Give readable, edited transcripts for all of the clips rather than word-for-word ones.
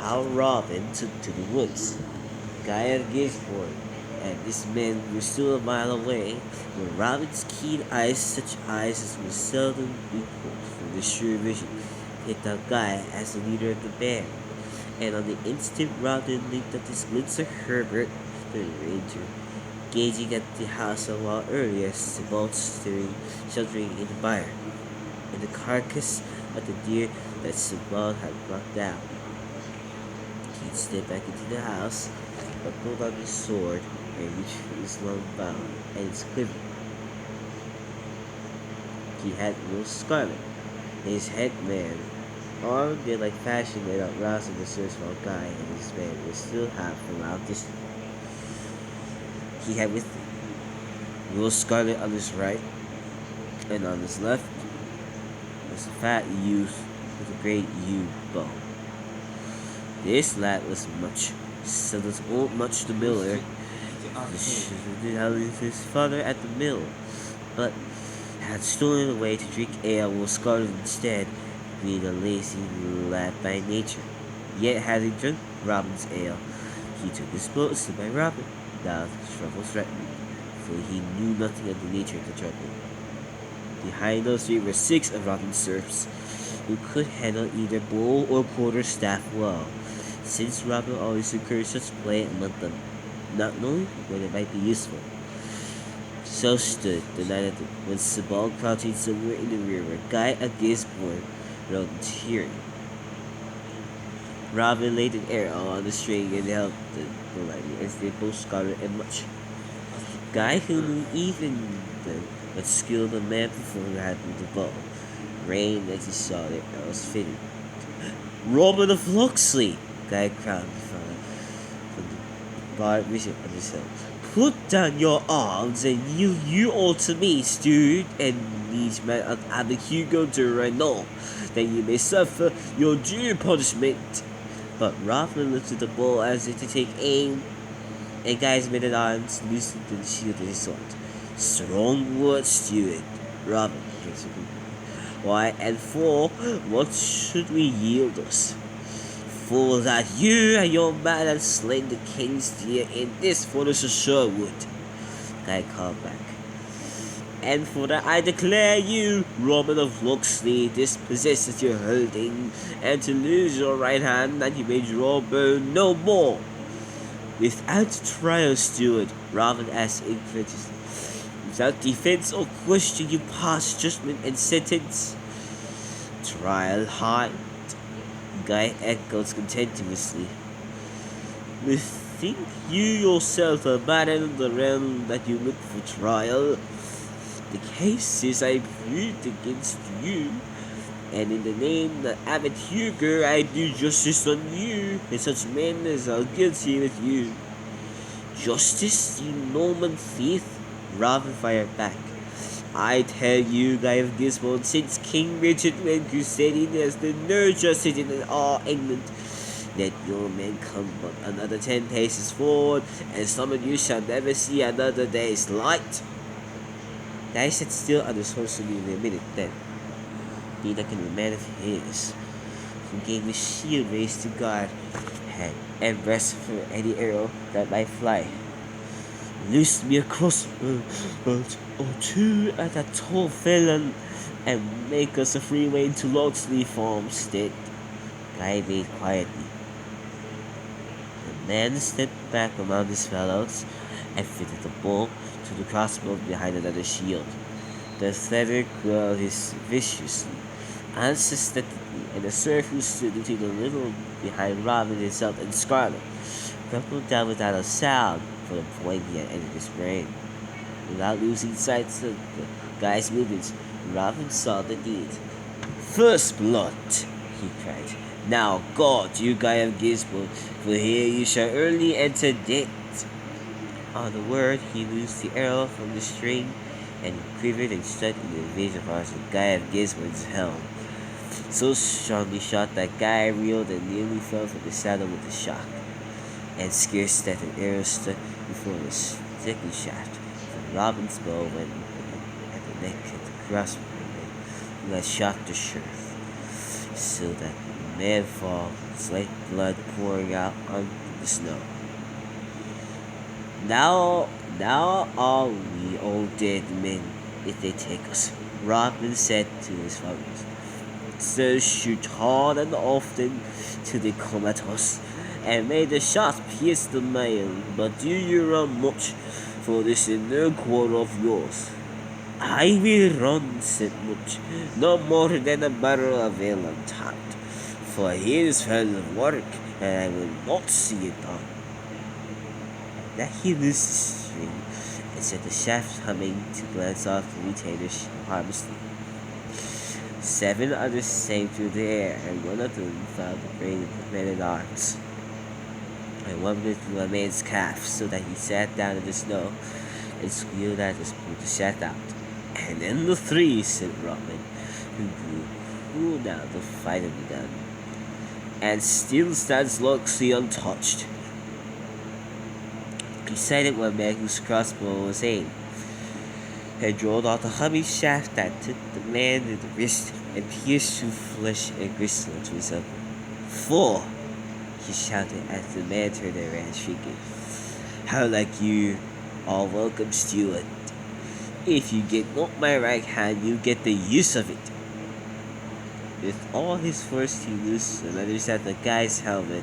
how Robin took to the woods. Guy at Gisborne and his men were still a mile away, when Robin's keen eyes, such eyes as were seldom equaled from the sure vision, picked out Guy as the leader of the band. And on the instant Robin looked at his glimpse of Herbert, the ranger, gazing at the house a while earlier, Sebald sheltering in the byre, and the carcass of the deer that Sebald had brought down. He stepped back into the house, but pulled out his sword and reached for his long bow and its quiver. He had no scarlet, and his headman, armed in like fashion without rousing the search while Guy and his men were still half a mile distant. He had with him Will Scarlet on his right, and on his left was a fat youth with a great yew bow. This lad was Much, son of old Much the miller, his father at the mill, but had stolen away to drink ale with Scarlet instead, being a lazy lad by nature. Yet having drunk Robin's ale, he took his boat stood by Robin. Now trouble threatened, for he knew nothing of the nature of the trouble. Behind those three were 6 of Robin's serfs, who could handle either bow or quarterstaff well, since Robin always encouraged such play among them, not knowing when it might be useful. So stood the night when Sebald crouching somewhere in the rear where Guy at Gisborne rode in hearing. Robin laid an arrow on the string and held the lightning as they both Scarlet and Much. Guy, who knew even then but skilled a man before had with the bow, reigned as he saw the arrows fitted. Robin of Locksley! Guy cried from the barred vision of his head. Put down your arms and yield you all to me, steward, and these men of Abbot Hugo de Renault, that you may suffer your due punishment. But Robin lifted the bow as if to take aim, and Guy's men at arms loosened the shield of his sword. Strong words, steward, Robin answered. Why, and for what should we yield us? For that you and your man have slain the king's deer in this forest of Sherwood, Guy called back. And for that I declare you, Robin of Locksley, dispossessed of your holding, and to lose your right hand, that you may draw bone no more. Without trial, steward, Robin asked incredulously. Without defense or question, you pass judgment and sentence. Trial hard, Guy echoed contemptuously. Think you yourself a man in the realm that you look for trial? The cases I proved against you, and in the name of Abbot Hugo I do justice on you, and such men as are guilty with you. Justice, you Norman thief? Robin fired back. I tell you, Guy of Gisborne, since King Richard went crusading, there's been no justice in all England. Let your men come but another 10 paces forward, and some of you shall never see another day's light. Guy sat still on his horse only a minute then, being like a man of his, who gave his shield raised to guard head and breast for any arrow that might fly. Loose me a crossbow or 2 at that tall felon, and make us a free way to Locksley Farmstead, Guy made quietly. The man stepped back among his fellows and fitted the bow to the crossbow behind another shield. The feather growled viciously, unsuspectedly, and the serf who stood between a little behind Robin himself and Scarlet crumpled down without a sound, for the point he had entered his brain. Without losing sight of the Guy's movements, Robin saw the deed. First blood, he cried. Now, God, you Guy of Gisborne, for here you shall early enter death. On the word, he loosed the arrow from the string, and quivered and struck in the invasion parts of Guy of Gisborne's helm. So strongly shot that Guy reeled and nearly fell from the saddle with the shock, and scarce that an arrow struck before the sticky shaft from Robin's bow went at the neck of the crossbow who had shot the sheriff, so that The man falls, like blood pouring out onto the snow. Now, now are we all dead men if they take us, Robin said to his followers. So shoot hard and often till they come at us, and may the shot pierce the mail, but do you run much, for this is no quarter of yours. I will run, said Much, no more than a barrel of ale untapped, for here is full of work, and I will not see it done. That he loosed the string, and set the shaft humming to glance off the retainers harmlessly. 7 others sang through the air, and one of them found the brain of the men-at-arms, and one lifted a man's calf, so that he sat down in the snow, and squealed at us pulled the shaft out. And then the 3, said Robin, who grew cool now the fight had begun, and still stands Loxley untouched. He sighted one man whose crossbow was aimed, and rolled out the humming shaft that took the man in the wrist and pierced through flesh and gristle to his elbow. 4, he shouted as the man turned around, shrieking. How like you are welcome, steward. If you get not my right hand, you get the use of it. With all his force, he loosed and underset the guy's helmet,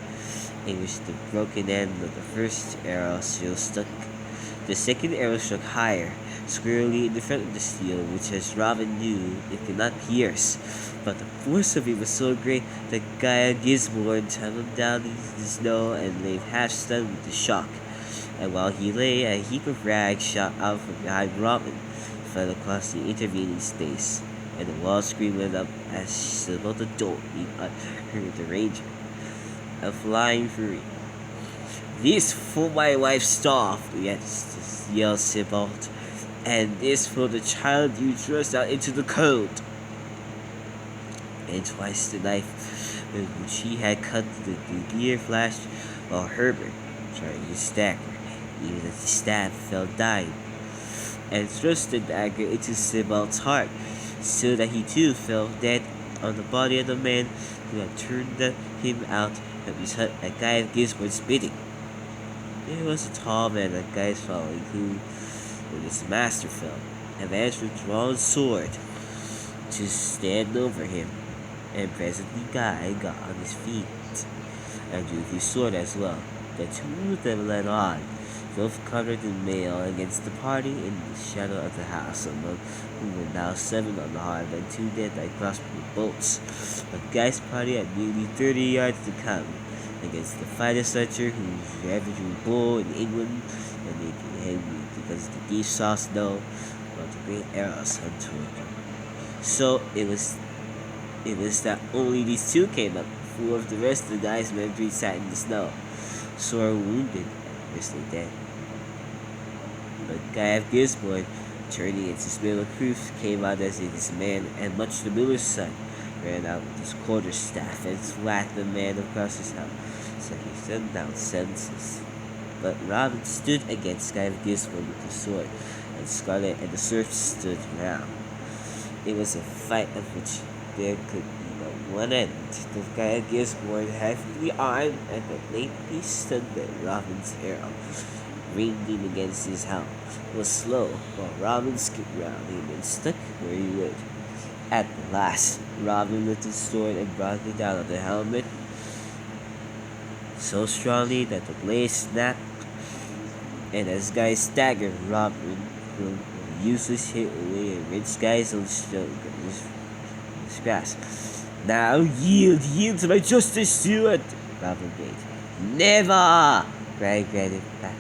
in which the broken end of the first arrow still stuck. The second arrow struck higher, squarely in the front of the steel, which, as Robin knew, it could not pierce. But the force of it was so great that Guy Gisborne tumbled down into the snow and lay half stunned with the shock. And while he lay, a heap of rags shot out from behind Robin, fell across the intervening space, and the wild scream went up as Sybil Dolt heard the ranger. A flying fury. This for my wife's staff, yelled Sybil, and this for the child you thrust out into the cold. And twice the knife which she had cut the gear flashed, while Herbert, trying to stagger, even as the stab fell dying, and thrust the dagger into Sybil's heart, so that he too fell dead on the body of the man who had turned him out and was hurt at Guy Gisborne's bidding. There was a tall man at Guy's following who, when his master fell, advanced with drawn sword to stand over him, and presently Guy got on his feet and drew his sword as well. The 2 of them led on, both covered in mail, against the party in the shadow of the house, among whom were now 7 unharmed and 2 dead by crossbow bolts. But Guy's party had nearly 30 yards to come, against the finest archer who ever drew bow in England, and they became angry because the deep soft snow brought the great arrows hung toward them. So it was that only these 2 came up. 4 of the rest of the Guy's men sat in the snow, sore wounded and mostly dead. But Guy of Gisborne, turning into middle proof, came out as his man, and Much the miller's son ran out with his quarterstaff and smacked the man across his helm, so he fell down senseless. But Robin stood against Guy of Gisborne with the sword, and Scarlet and the serfs stood round. It was a fight of which there could be but one end. The Guy of Gisborne, heavily armed, and the lately stunned by Robin's arrow, ringing against his helm, was slow, while Robin skipped round him and stuck where he would. At the last, Robin lifted his sword and brought it down on the helmet so strongly that the blade snapped, and as Guy staggered, Robin pulled a useless hit away and wrenched Guy's own stroke in his grasp. Now yield to my justice, steward, Robin bade. Never! cried Granite back.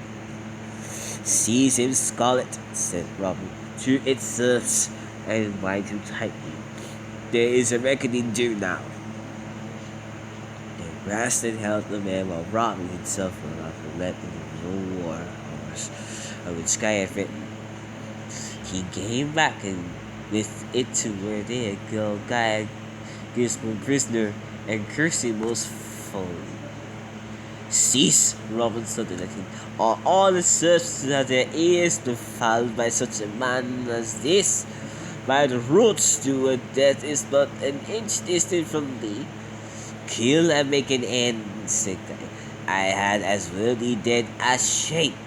Seize him, Scarlet, said Robin, to its serfs, and bind him tightly. There is a reckoning due now. And Graston held the man while Robin himself went off and led in his own war horse, of which Guy had written. He came back and with it to where they had killed Guy Gisborne prisoner, and cursed him most foully. Cease, Robin thundered at him. Are all the serfs to have their ears defiled by such a man as this? By the road, steward, that is but an inch distant from thee. Kill and make an end, said I had as well be dead as shaped.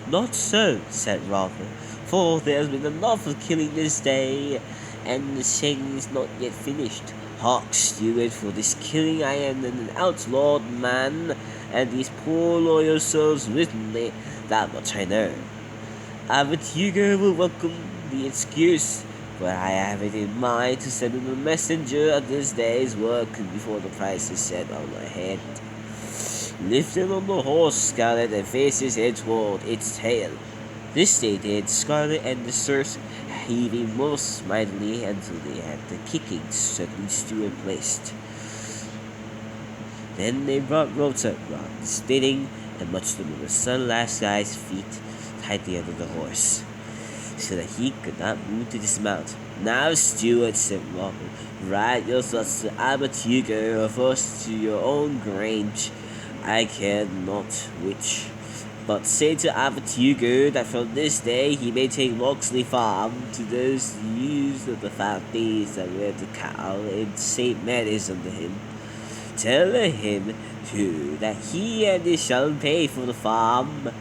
Not so, said Robin, for there has been enough of killing this day, and the shaving is not yet finished. Hark, steward, for this killing I am an outlawed man, and these poor loyal souls with me, that much I know. Abbot Hugo will welcome the excuse, but I have it in mind to send him a messenger of this day's work before the price is set on my head. Lifted on the horse, Scarlet, and faced his head toward its tail. This they did, Scarlet and the Circe heaving most mightily until they had the kicking suddenly steward placed. Then they brought ropes up round the spitting and much them with the sun-lashed guy's feet tightly under the horse, so that he could not move to dismount. Now, steward, said Robin, ride your thoughts to Abbot Hugo or first to your own grange. I care not which, but say to Abbot Hugo that from this day he may take Locksley Farm to those use of the fat beasts that rear the cow in St. Mary's under him. Tell him, too, that he and his shall pay for the farm.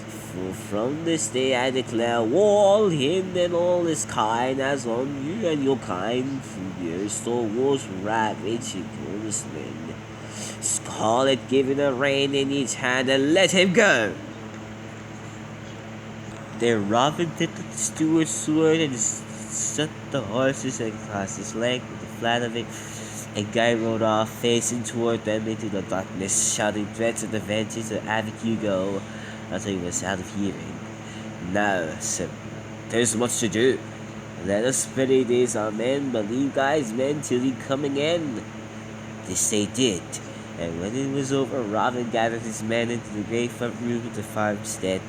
For from this day I declare war on him and all his kind, as on you and your kind, through your stalwarts ravaging this land. Scarlet giving a rein in each hand and let him go. Then Robin took the steward's sword and struck the horses across his leg with the flat of it, and Guy rode off, facing toward them into the darkness, shouting threats of the vengeance of Abbot Hugo until he was out of hearing. Now, said, there's much to do. Let us bury these our men, but leave Guy's men till he come again. This they did, and when it was over, Robin gathered his men into the great front room of the farmstead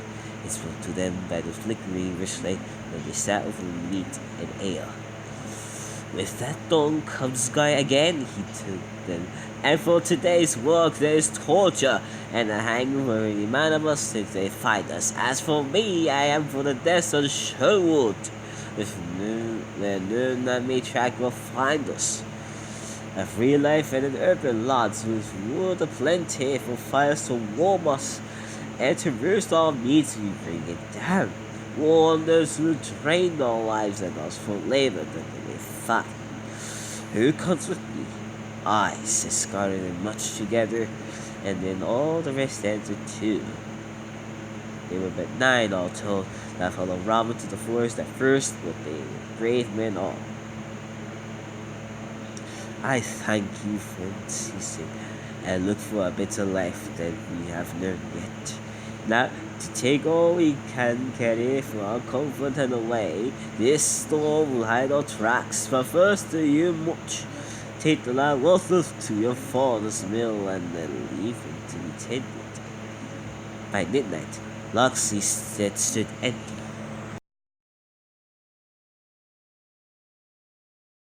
and spoke to them by the flickering rushlight where they sat over meat and ale. With that dawn comes Guy again, he told them, and for today's work there is torture and a hanging for any man of us if they find us. As for me, I am for the death of Sherwood, where none that may track will find us. A free life and an urban lot with wood aplenty for fires to warm us, and to roast our meats we bring it down. Warn those who drain our lives and us for labor that they may fight. Who comes with me? I, said Scarlet, and much together, and then all the rest answered too. They were but 9 all told that followed Robin to the forest at first, but they were brave men all. I thank you, friends, he said, and look for a better life than we have known yet. Now, to take all we can carry for our comfort and away, this storm will hide our tracks, but first do you much. Take the lad worthless to your father's mill, and then leave him to be tended. By midnight, Locksley stood empty.